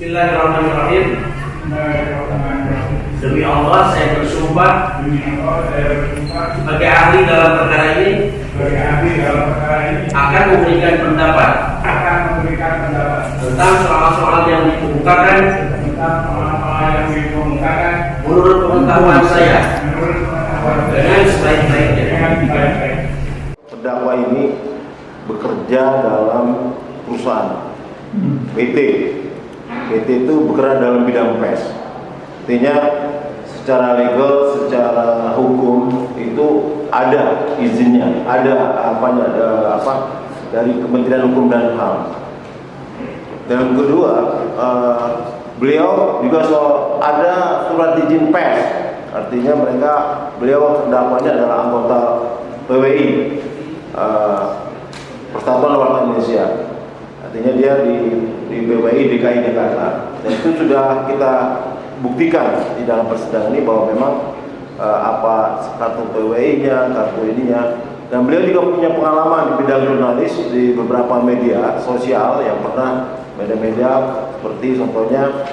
Bismillahirrahmanirrahim. Demi Allah saya bersumpah sebagai ahli dalam perkara ini akan memberikan pendapat tentang soal-soal yang dikemukakan menurut pengetahuan saya dengan sebaik-baiknya. Terdakwa ini bekerja dalam perusahaan PT. PT itu bergerak dalam bidang pers. Artinya secara legal, secara hukum itu ada izinnya, ada dari Kementerian Hukum dan HAM. Dan kedua, beliau juga ada surat izin pers. Artinya beliau terdakwanya adalah anggota PWI, Persatuan Wartawan Indonesia. Artinya dia di PWI DKI Jakarta. Dan itu sudah kita buktikan di dalam persidangan ini bahwa memang apa kartu PWI-nya, kartu ininya. Dan beliau juga punya pengalaman di bidang jurnalis di beberapa media sosial yang pernah media-media seperti contohnya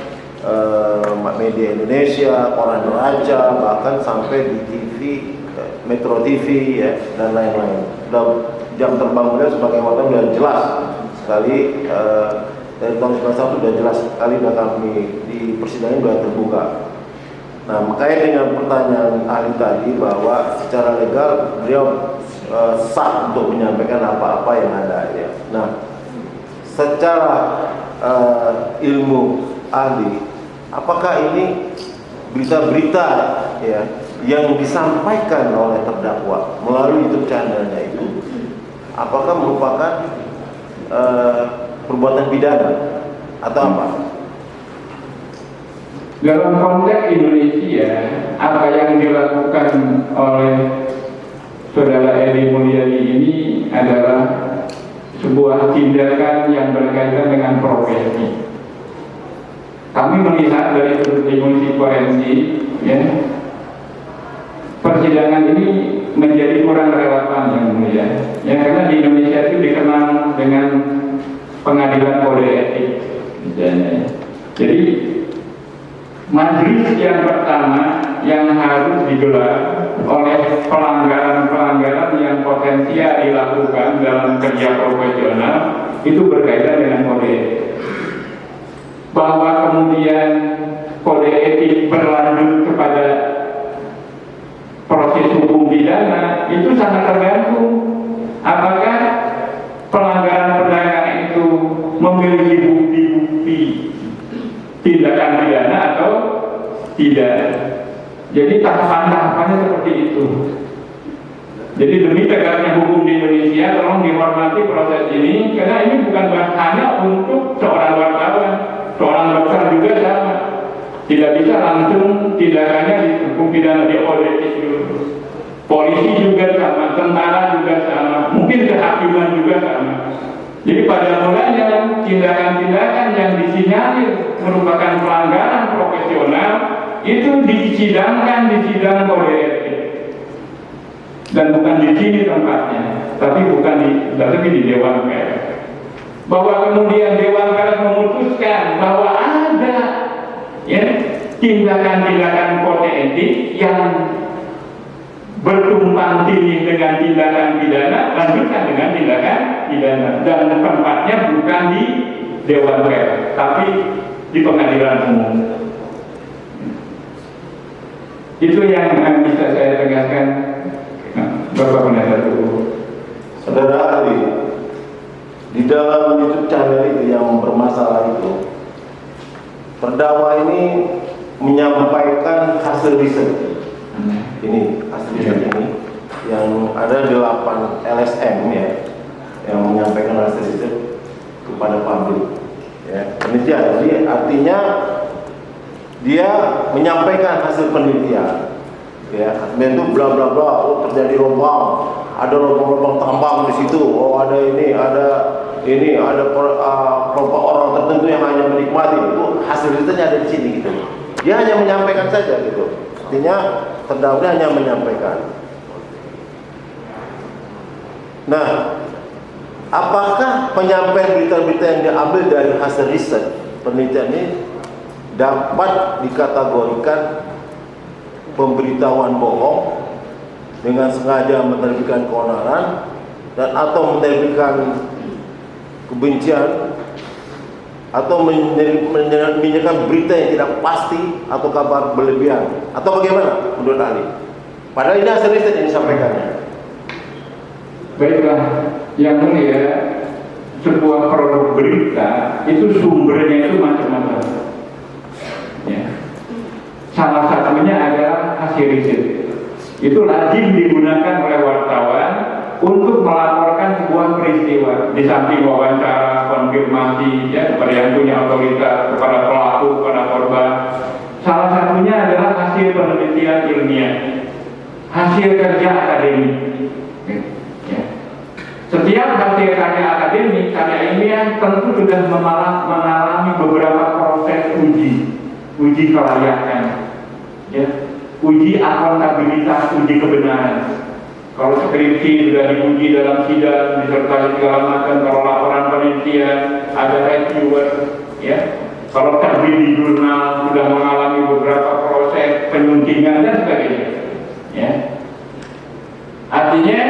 media Indonesia, Koran Raja, bahkan sampai di TV, Metro TV ya, dan lain-lain. Dan jam terbang beliau sebagai wartawan sudah jelas sekali dari tahun 1991 sudah jelas sekali dan kami di persidangan sudah terbuka. Nah, makanya dengan pertanyaan ahli tadi bahwa secara legal beliau sah untuk menyampaikan apa-apa yang ada ya. Nah, secara ilmu ahli, apakah ini berita-berita ya yang disampaikan oleh terdakwa melalui YouTube channelnya itu apakah merupakan perbuatan pidana atau apa? Dalam konteks Indonesia, apa yang dilakukan oleh Saudara Edi Mulyadi ini adalah sebuah tindakan yang berkaitan dengan profesi. Kami melihat dari sudut ilmu forensik, ya, persidangan ini menjadi kurang relevan yang mulia. Ya, karena di Indonesia itu dikenal dengan pengadilan kode etik, misalnya. Jadi majelis yang pertama yang harus digelar oleh pelanggaran-pelanggaran yang potensial dilakukan dalam kerja profesional itu berkaitan dengan kode etik. Bahwa kemudian kode etik berlanjut kepada proses hukum pidana itu sangat tergantung apakah pelanggaran itu memiliki bukti-bukti tindakan pidana atau tidak. Jadi tahapan-tahapannya seperti itu. Jadi demi tegaknya hukum di Indonesia, tolong dihormati proses ini karena ini bukan hanya untuk seorang wartawan, seorang dokter juga sama. Tidak bisa langsung tindakannya dihukum pidana, diodetik dulu. Polisi juga sama, tentara juga sama, mungkin kehakiman juga sama. Jadi pada mulanya tindakan-tindakan yang disinyalir merupakan pelanggaran profesional itu disidangkan di sidang kode etik. Dan bukan di sini tempatnya, tapi di Dewan Pers. Bahwa kemudian Dewan Pers memutuskan bahwa ada ya tindakan-tindakan kode etik yang bertumpang tindih dengan tindakan pidana, lanjutkan dengan tindakan pidana, dan tempatnya bukan di Dewan Pers, tapi di pengadilan umum. Itu yang bisa saya tegaskan, Bapak Penasihat Hukum. Saudara ahli, di dalam YouTube channel itu yang bermasalah itu, terdakwa ini menyampaikan hasil riset. Ini hasil riset ini yang ada 8 LSM ya, yang menyampaikan hasil riset kepada publik. Ya, penelitian. Jadi artinya dia menyampaikan hasil penelitian. Ya, dan itu bla bla bla, oh terjadi lubang, ada lubang-lubang tambang di situ, oh ada kelompok orang tertentu yang hanya menikmati, itu hasil risetnya ada di sini gitu. Dia hanya menyampaikan saja gitu. Artinya terdakwa hanya menyampaikan. Nah, apakah penyampaian berita-berita yang diambil dari hasil riset penelitian ini dapat dikategorikan pemberitahuan bohong dengan sengaja menerbitkan keonaran dan atau menerbitkan kebencian atau menyebarkan berita yang tidak pasti atau kabar berlebihan atau bagaimana menurut ahli? Padahal ini hasil riset yang disampaikannya. Baiklah, yang mulia, sebuah produk berita itu sumbernya itu macam-macam. Ya. Salah satunya adalah hasil riset. Itu lazim digunakan oleh wartawan untuk melaporkan sebuah peristiwa. Di samping wawancara, konfirmasi, ya, kepada yang punya otoritas, kepada pelaku, kepada korban. Salah satunya adalah hasil penelitian ilmiah, hasil kerja akademik. Ya. Setiap hasil karya akademik, karya ilmiah tentu sudah mengalami beberapa proses uji kelayakan, ya, uji akuntabilitas, uji kebenaran. Kalau skripsi sudah diuji dalam sidang, disertai segala macam. Kalau laporan penelitian ada reviewer, ya. Kalau terbit di jurnal sudah mengalami beberapa proses penyuntingan dan sebagainya, ya. Artinya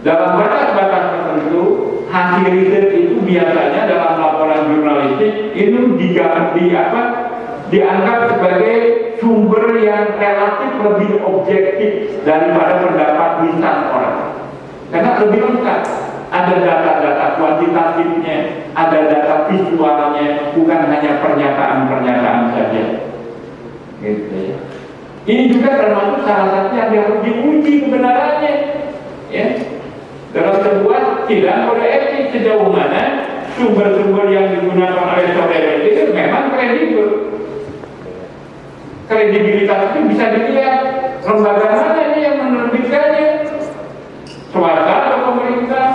dalam batas-batas tertentu hasil riset itu biasanya dalam laporan jurnalistik itu dianggap sebagai sumber yang relatif lebih objektif daripada pendapat lisan orang, karena lebih lengkap. Ada data-data kuantitatifnya, ada data visualnya, bukan hanya pernyataan-pernyataan saja. Gitu ya. Ini juga termasuk salah satu yang harus diuji kebenarannya, ya. Dalam sebuah sidang kode etik, sejauh mana sumber-sumber yang digunakan oleh saudara itu memang kredibel. Kredibilitas itu bisa dilihat lembaga mana ini yang menerbitkannya, swasta atau pemerintah,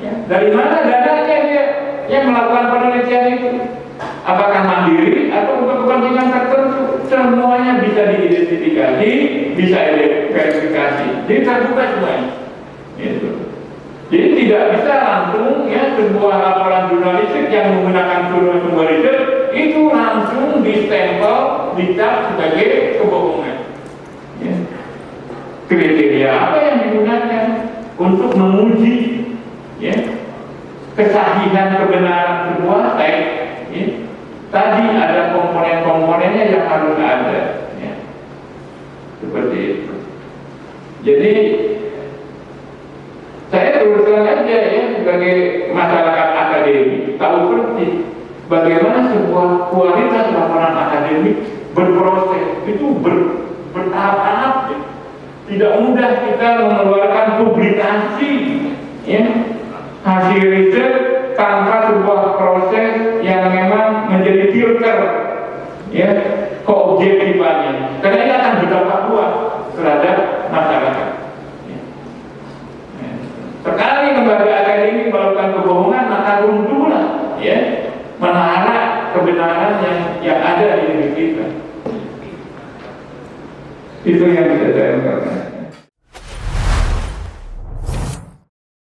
ya. Dari mana dananya dia yang melakukan penelitian itu, apakah mandiri atau untuk kepentingan tertentu. Semuanya bisa diidentifikasi, bisa diverifikasi, jadi terbuka semuanya, gitu. Jadi tidak bisa langsung, ya, sebuah laporan jurnalistik yang menggunakan sumber riset itu langsung distempel, dicap sebagai kebohongan. Ya. Kriteria apa yang digunakan untuk menguji, ya, kesahihan kebenaran sebuah teks? Ya. Tadi ada komponen-komponennya yang harus ada, ya. Seperti itu. Jadi saya terus terang aja, ya, sebagai masyarakat akademik tahu persis bagaimana sebuah kualitas laporan akademik berproses itu bertahap-tahap, ya. Tidak mudah kita mengeluarkan publikasi, ya, hasil riset tanpa sebuah proses yang memang menjadi filter, ya, keobjektifannya, karena ini akan berdampak luas terhadap masyarakat. Sekali lembaga akademik melakukan kebohongan, maka runtuhlah, ya, menara kebenaran yang ada di negeri kita. Itu yang